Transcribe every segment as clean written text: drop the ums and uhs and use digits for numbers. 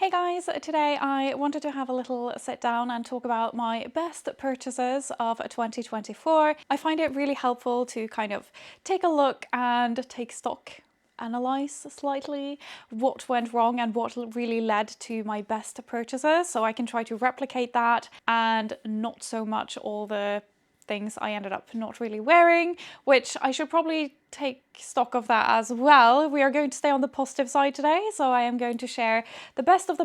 Hey guys, today I wanted to have a little sit down and talk about my best purchases of 2024. I find it really helpful to kind of take a look and take stock, analyze slightly what went wrong and what really led to my best purchases, so I can try to replicate that and not so much all the things I ended up not really wearing, which I should probably take stock of that as well. We are going to stay on the positive side today, so I am going to share the best of the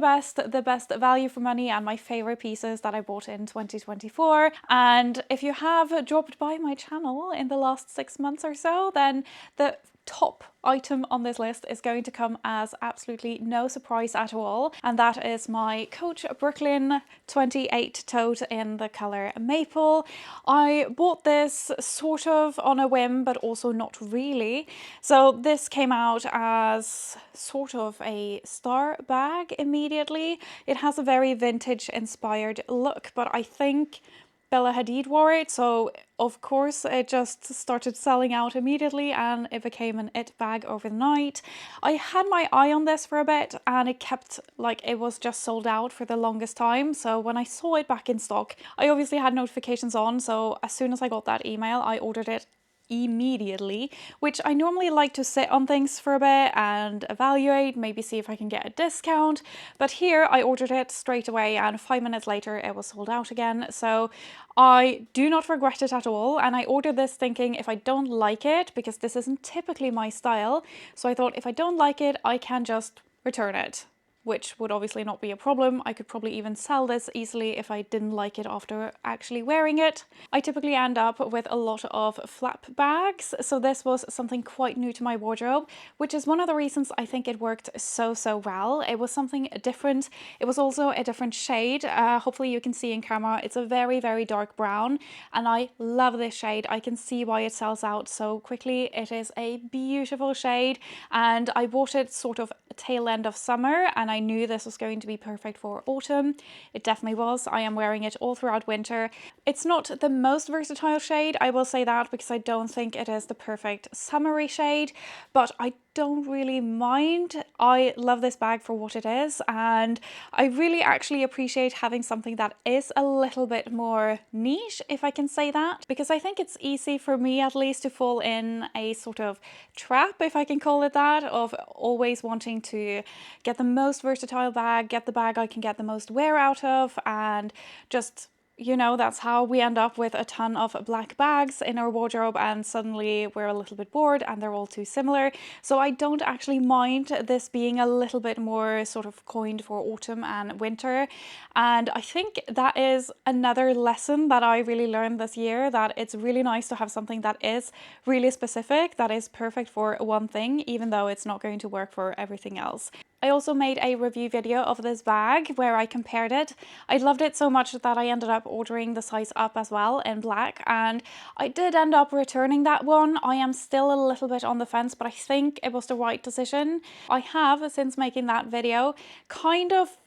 best value for money and my favorite pieces that I bought in 2024. And if you have dropped by my channel in the last 6 months or so, then the top item on this list is going to come as absolutely no surprise at all, and that is my Coach Brooklyn 28 tote in the color maple. I bought this sort of on a whim, but also not really. So this came out as sort of a star bag immediately. It has a very vintage inspired look, but I think Bella Hadid wore it, so of course it just started selling out immediately and it became an it bag overnight. I had my eye on this for a bit and it was just sold out for the longest time. So when I saw it back in stock, I obviously had notifications on, so as soon as I got that email, I ordered it immediately, which I normally like to sit on things for a bit and evaluate, maybe see if I can get a discount. But here I ordered it straight away and 5 minutes later it was sold out again. So I do not regret it at all. And I ordered this thinking if I don't like it, because this isn't typically my style, so I thought if I don't like it, I can just return it, which would obviously not be a problem. I could probably even sell this easily if I didn't like it after actually wearing it. I typically end up with a lot of flap bags, so this was something quite new to my wardrobe, which is one of the reasons I think it worked so well. It was something different. It was also a different shade. Hopefully you can see in camera, it's a very dark brown, and I love this shade. I can see why it sells out so quickly. It is a beautiful shade, and I bought it sort of tail end of summer, and I knew this was going to be perfect for autumn. It definitely was. I am wearing it all throughout winter. It's not the most versatile shade, I will say that, because I don't think it is the perfect summery shade, but I don't really mind. I love this bag for what it is, and I really actually appreciate having something that is a little bit more niche, if I can say that, because I think it's easy for me at least to fall in a sort of trap, if I can call it that, of always wanting to get the most versatile bag, get the bag I can get the most wear out of, and just, you know, that's how we end up with a ton of black bags in our wardrobe, and suddenly we're a little bit bored and they're all too similar. So I don't actually mind this being a little bit more sort of coined for autumn and winter. And I think that is another lesson that I really learned this year, that it's really nice to have something that is really specific, that is perfect for one thing, even though it's not going to work for everything else. I also made a review video of this bag where I compared it. I loved it so much that I ended up ordering the size up as well in black, and I did end up returning that one. I am still a little bit on the fence, but I think it was the right decision. I have, since making that video, kind of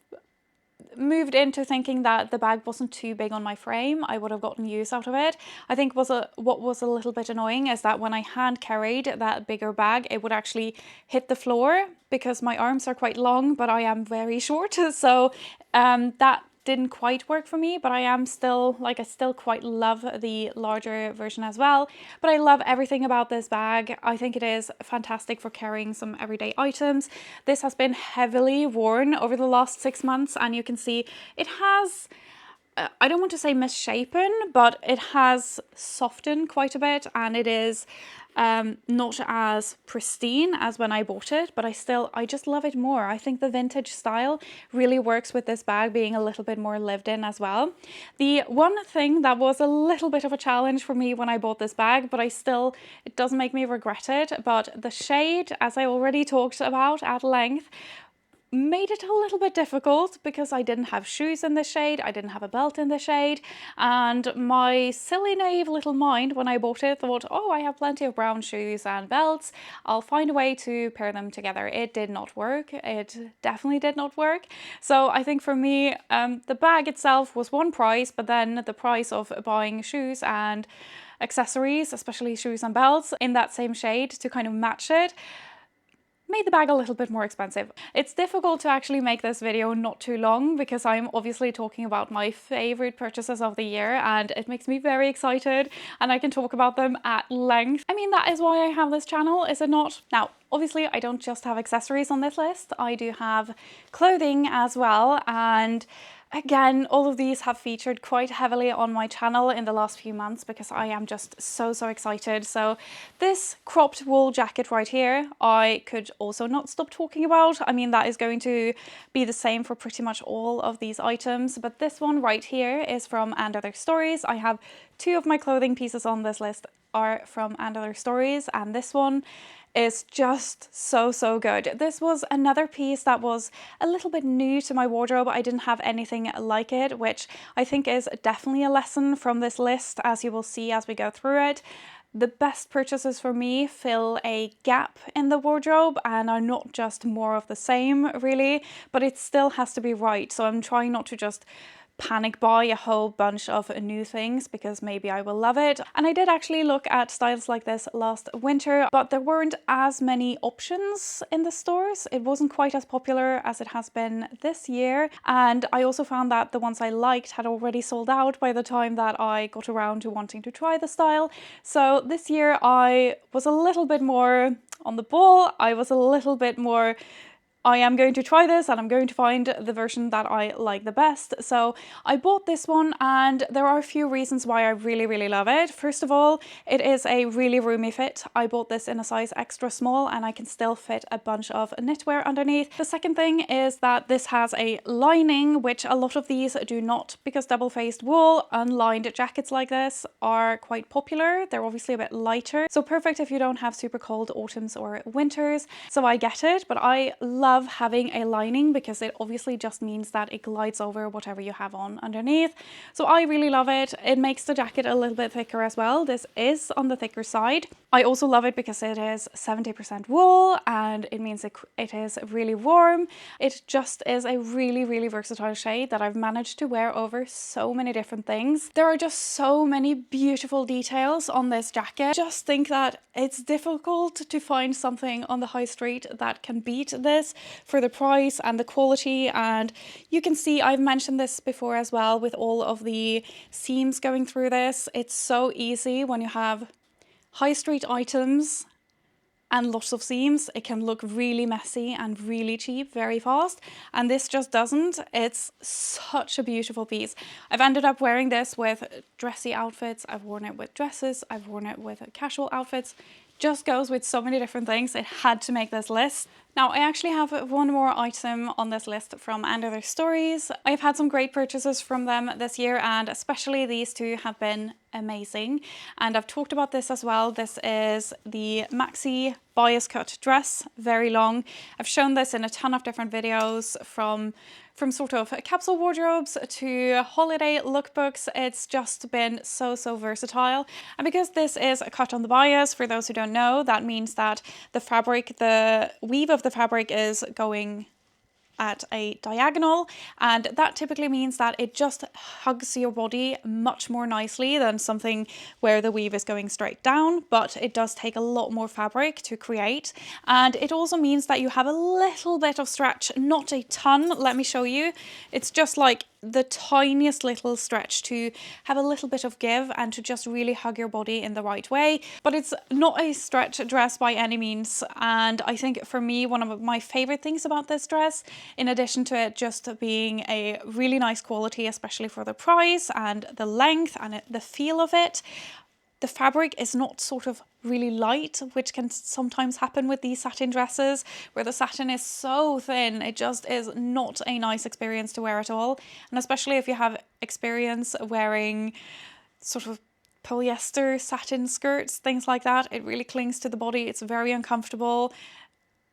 moved into thinking that the bag wasn't too big on my frame. I would have gotten use out of it. I think what was a little bit annoying is that when I hand carried that bigger bag, it would actually hit the floor, because my arms are quite long, but I am very short. So that didn't quite work for me, but I still quite love the larger version as well. But I love everything about this bag. I think it is fantastic for carrying some everyday items. This has been heavily worn over the last 6 months, and you can see it has, I don't want to say misshapen, but it has softened quite a bit, and it is not as pristine as when I bought it, but I just love it more. I think the vintage style really works with this bag being a little bit more lived in as well. The one thing that was a little bit of a challenge for me when I bought this bag, but it doesn't make me regret it, but the shade, as I already talked about at length, made it a little bit difficult, because I didn't have shoes in this shade, I didn't have a belt in this shade, and my silly naive little mind when I bought it thought, oh, I have plenty of brown shoes and belts, I'll find a way to pair them together. It did not work. It definitely did not work. So I think for me, the bag itself was one price, but then the price of buying shoes and accessories, especially shoes and belts, in that same shade to kind of match it, made the bag a little bit more expensive. It's difficult to actually make this video not too long because I'm obviously talking about my favorite purchases of the year and it makes me very excited and I can talk about them at length. I mean, that is why I have this channel, is it not? Now, obviously I don't just have accessories on this list, I do have clothing as well, and again, all of these have featured quite heavily on my channel in the last few months because I am just so excited. So this cropped wool jacket right here, I could also not stop talking about. I mean, that is going to be the same for pretty much all of these items, but this one right here is from And Other Stories. I have 2 of my clothing pieces on this list are from And Other Stories, and this one is just so good. This was another piece that was a little bit new to my wardrobe. I didn't have anything like it, which I think is definitely a lesson from this list, as you will see as we go through it. The best purchases for me fill a gap in the wardrobe and are not just more of the same, really, but it still has to be right. So I'm trying not to just panic buy a whole bunch of new things because maybe I will love it. And I did actually look at styles like this last winter, but there weren't as many options in the stores. It wasn't quite as popular as it has been this year. And I also found that the ones I liked had already sold out by the time that I got around to wanting to try the style. So this year I was a little bit more on the ball. I was a little bit more, I am going to try this and I'm going to find the version that I like the best. So I bought this one and there are a few reasons why I really love it. First of all, it is a really roomy fit. I bought this in a size extra small and I can still fit a bunch of knitwear underneath. The second thing is that this has a lining, which a lot of these do not, because double-faced wool, unlined jackets like this are quite popular. They're obviously a bit lighter, so perfect if you don't have super cold autumns or winters. So I get it, but I love having a lining because it obviously just means that it glides over whatever you have on underneath. So I really love it. It makes the jacket a little bit thicker as well. This is on the thicker side. I also love it because it is 70% wool and it means it is really warm. It just is a really versatile shade that I've managed to wear over so many different things. There are just so many beautiful details on this jacket. Just think that it's difficult to find something on the high street that can beat this for the price and the quality. And you can see, I've mentioned this before as well, with all of the seams going through this. It's so easy when you have high street items and lots of seams. It can look really messy and really cheap very fast, and this just doesn't. It's such a beautiful piece. I've ended up wearing this with dressy outfits, I've worn it with dresses, I've worn it with casual outfits. Just goes with so many different things. It had to make this list. Now, I actually have one more item on this list from And Other Stories. I've had some great purchases from them this year, and especially these 2 have been amazing. And I've talked about this as well. This is the maxi bias cut dress, very long. I've shown this in a ton of different videos, from sort of capsule wardrobes to holiday lookbooks. It's just been so versatile. And because this is a cut on the bias, for those who don't know, that means that the fabric, the weave of the fabric is going at a diagonal, and that typically means that it just hugs your body much more nicely than something where the weave is going straight down, but it does take a lot more fabric to create. And it also means that you have a little bit of stretch, not a ton. Let me show you. It's just like the tiniest little stretch to have a little bit of give and to just really hug your body in the right way. But it's not a stretch dress by any means. And I think for me, one of my favorite things about this dress, in addition to it just being a really nice quality, especially for the price and the length and the feel of it, the fabric is not sort of really light, which can sometimes happen with these satin dresses, where the satin is so thin. It just is not a nice experience to wear at all. And especially if you have experience wearing sort of polyester satin skirts, things like that, it really clings to the body. It's very uncomfortable.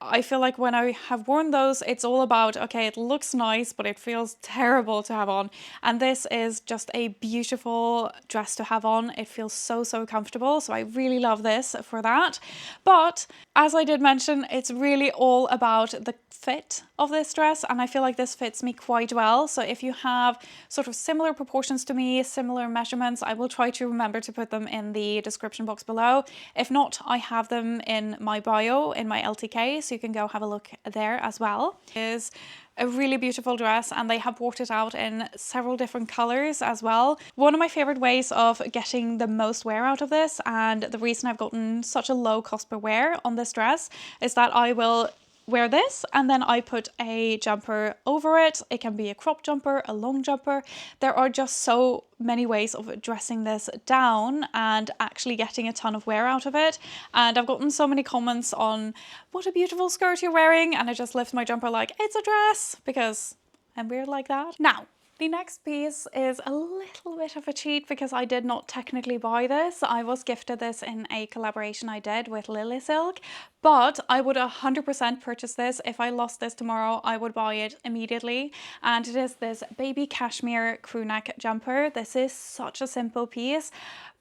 I feel like when I have worn those, it's all about, okay, it looks nice, but it feels terrible to have on. And this is just a beautiful dress to have on. It feels so comfortable. So I really love this for that. But As I did mention, it's really all about the fit of this dress, and I feel like this fits me quite well. So if you have sort of similar proportions to me, similar measurements, I will try to remember to put them in the description box below. If not, I have them in my bio in my LTK, so you can go have a look there as well. It is a really beautiful dress, and they have brought it out in several different colors as well. One of my favorite ways of getting the most wear out of this, and the reason I've gotten such a low cost per wear on this dress, is that I will wear this and then I put a jumper over it. It can be a crop jumper, a long jumper. There are just so many ways of dressing this down and actually getting a ton of wear out of it. And I've gotten so many comments on what a beautiful skirt you're wearing, and I just lift my jumper like it's a dress because I'm weird like that. Now, the next piece is a little bit of a cheat because I did not technically buy this. I was gifted this in a collaboration I did with Lily Silk, but I would 100% purchase this. If I lost this tomorrow, I would buy it immediately. And it is this baby cashmere crew neck jumper. This is such a simple piece,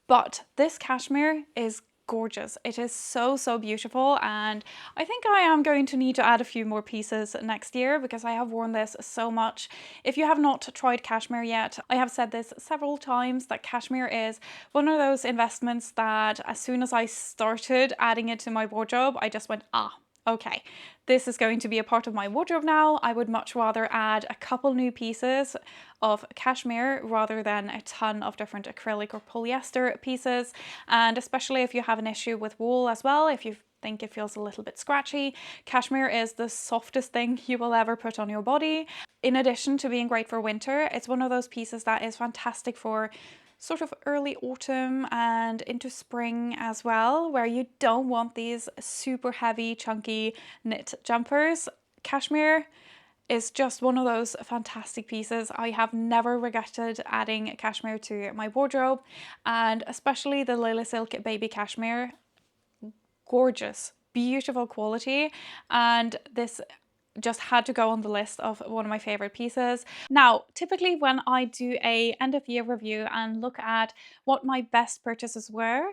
but this cashmere is gorgeous. It is so, so beautiful, and I think I am going to need to add a few more pieces next year because I have worn this so much. If you have not tried cashmere yet, I have said this several times that cashmere is one of those investments that as soon as I started adding it to my wardrobe, I just went, okay, this is going to be a part of my wardrobe now. I would much rather add a couple new pieces of cashmere rather than a ton of different acrylic or polyester pieces. And especially if you have an issue with wool as well, if you think it feels a little bit scratchy, cashmere is the softest thing you will ever put on your body. In addition to being great for winter, it's one of those pieces that is fantastic for sort of early autumn and into spring as well, where you don't want these super heavy, chunky knit jumpers. Cashmere is just one of those fantastic pieces. I have never regretted adding cashmere to my wardrobe, and especially the Lily Silk baby cashmere. Gorgeous, beautiful quality, and this just had to go on the list of one of my favorite pieces. Now, typically when I do a end of year review and look at what my best purchases were,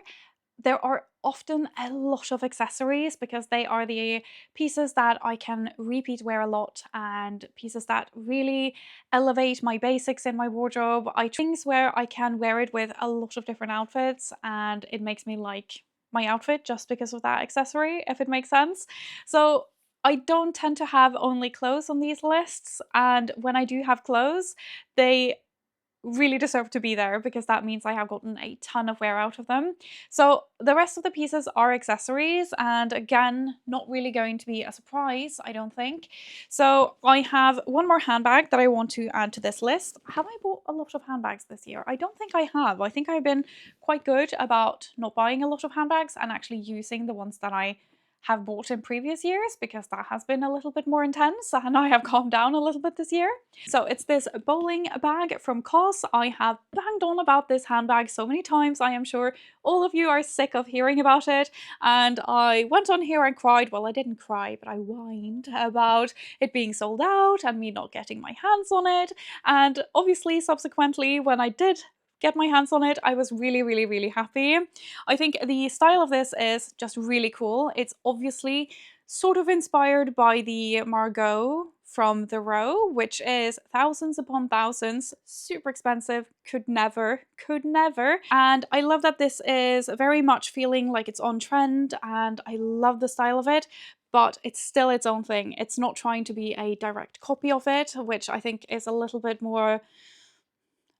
there are often a lot of accessories because they are the pieces that I can repeat wear a lot and pieces that really elevate my basics in my wardrobe. Things where I can wear it with a lot of different outfits and it makes me like my outfit just because of that accessory, if it makes sense. So I don't tend to have only clothes on these lists, and when I do have clothes, they really deserve to be there because that means I have gotten a ton of wear out of them. So the rest of the pieces are accessories, and again, not really going to be a surprise, I don't think. So I have one more handbag that I want to add to this list. Have I bought a lot of handbags this year? I don't think I have. I think I've been quite good about not buying a lot of handbags and actually using the ones that I have bought in previous years because that has been a little bit more intense and I have calmed down a little bit this year. So it's this bowling bag from COS. I have banged on about this handbag so many times. I am sure all of you are sick of hearing about it, and I went on here and cried. Well, I didn't cry, but I whined about it being sold out and me not getting my hands on it. And obviously subsequently when I did get my hands on it, I was really, really, really happy. I think the style of this is just really cool. It's obviously sort of inspired by the Margot from the Row, which is thousands upon thousands, super expensive, could never. And I love that this is very much feeling like it's on trend, and I love the style of it, but it's still its own thing. It's not trying to be a direct copy of it, which I think is a little bit more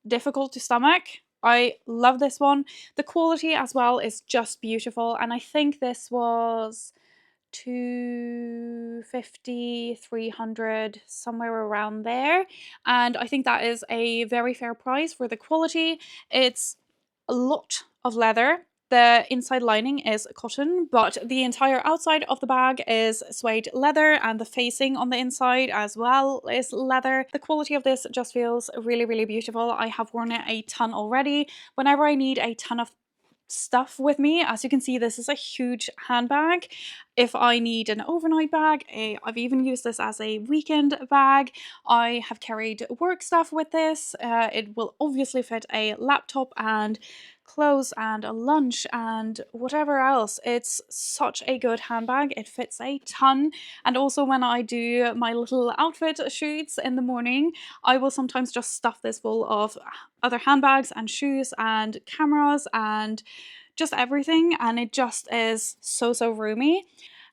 difficult to stomach. I love this one. The quality as well is just beautiful, and I think this was $250, $300, somewhere around there, and I think that is a very fair price for the quality. It's a lot of leather. The inside lining is cotton, but the entire outside of the bag is suede leather, and the facing on the inside as well is leather. The quality of this just feels really, really beautiful. I have worn it a ton already. Whenever I need a ton of stuff with me, as you can see, this is a huge handbag. if I need an overnight bag. I've even used this as a weekend bag. I have carried work stuff with this. It will obviously fit a laptop and clothes and a lunch and whatever else. It's such a good handbag. It fits a ton. And also when I do my little outfit shoots in the morning, I will sometimes just stuff this full of other handbags and shoes and cameras and just everything, and it just is so roomy.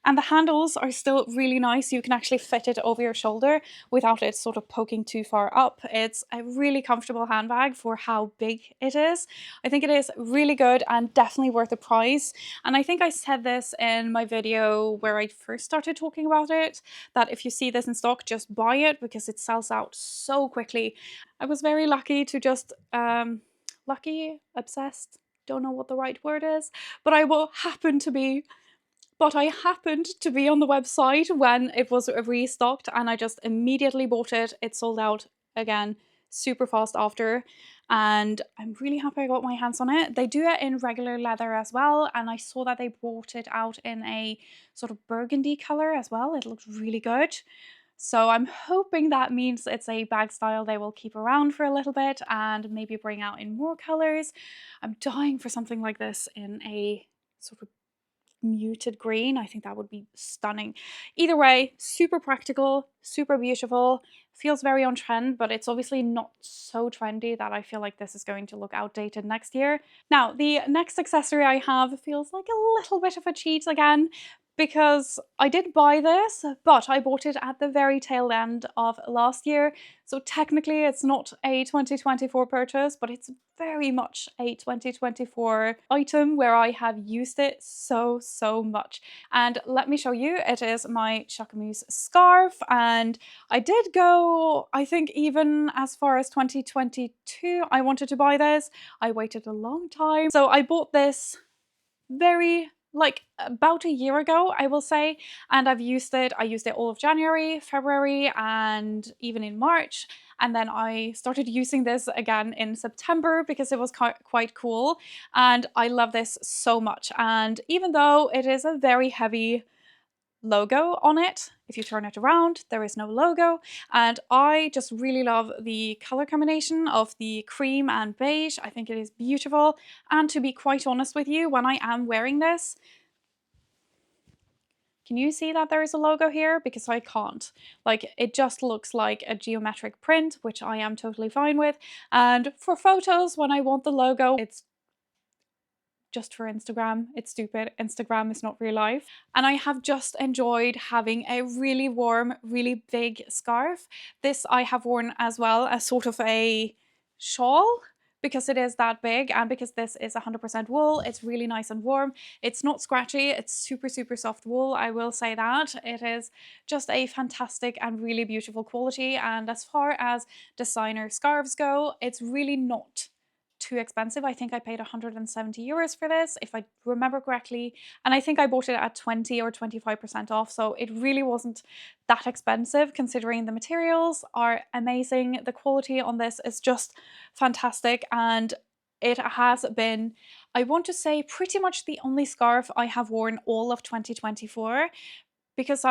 And the handles are still really nice. You can actually fit it over your shoulder without it sort of poking too far up. It's a really comfortable handbag for how big it is. I think it is really good and definitely worth the price. And I think I said this in my video where I first started talking about it, that if you see this in stock, just buy it because it sells out so quickly. I was very lucky to just, obsessed, don't know what the right word is, but I happened to be on the website when it was restocked, and I just immediately bought it. It sold out again super fast after, and I'm really happy I got my hands on it. They do it in regular leather as well, and I saw that they brought it out in a sort of burgundy color as well. It looked really good. So I'm hoping that means it's a bag style they will keep around for a little bit and maybe bring out in more colors. I'm dying for something like this in a sort of muted green. I think that would be stunning. Either way, super practical, super beautiful, feels very on trend, but it's obviously not so trendy that I feel like this is going to look outdated next year. Now, the next accessory I have feels like a little bit of a cheat again, because I did buy this, but I bought it at the very tail end of last year. So technically it's not a 2024 purchase, but it's very much a 2024 item where I have used it so much. And let me show you, it is my Jacquemus scarf. And I did go, I think even as far as 2022, I wanted to buy this. I waited a long time. So I bought this about a year ago, I will say, and I've used it. I used it all of January, February, and even in March. And then I started using this again in September because it was quite cool. And I love this so much. And even though it is a very heavy logo on it, if you turn it around, there is no logo. And I just really love the color combination of the cream and beige. I think it is beautiful. And to be quite honest with you, when I am wearing this, can you see that there is a logo here? Because I can't. Like, it just looks like a geometric print, which I am totally fine with. And for photos, when I want the logo, it's just for Instagram. It's stupid. Instagram is not real life. And I have just enjoyed having a really warm, really big scarf. This I have worn as well as sort of a shawl because it is that big, and because this is 100% wool. It's really nice and warm. It's not scratchy. It's super soft wool. I will say that. It is just a fantastic and really beautiful quality. And as far as designer scarves go, it's really not too expensive. I think I paid 170 euros for this, if I remember correctly. And I think I bought it at 20 or 25% off. So it really wasn't that expensive considering the materials are amazing. The quality on this is just fantastic. And it has been, I want to say, pretty much the only scarf I have worn all of 2024, because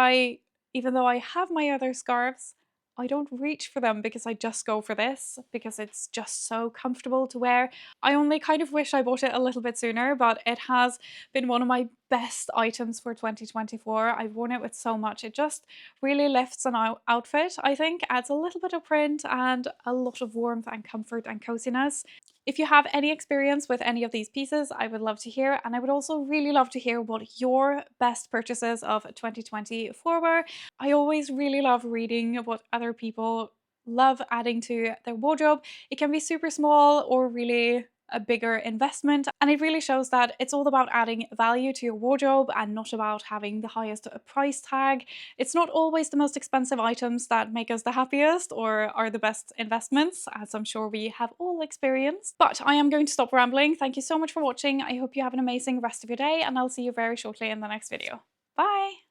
even though I have my other scarves, I don't reach for them because I just go for this because it's just so comfortable to wear. I only kind of wish I bought it a little bit sooner, but it has been one of my best items for 2024. I've worn it with so much. It just really lifts an outfit, I think, adds a little bit of print and a lot of warmth and comfort and coziness. If you have any experience with any of these pieces, I would love to hear, and I would also really love to hear what your best purchases of 2024 were. I always really love reading what other people love adding to their wardrobe. It can be super small or really a bigger investment, and it really shows that it's all about adding value to your wardrobe and not about having the highest price tag. It's not always the most expensive items that make us the happiest or are the best investments, as I'm sure we have all experienced. But I am going to stop rambling. Thank you so much for watching. I hope you have an amazing rest of your day, and I'll see you very shortly in the next video. Bye!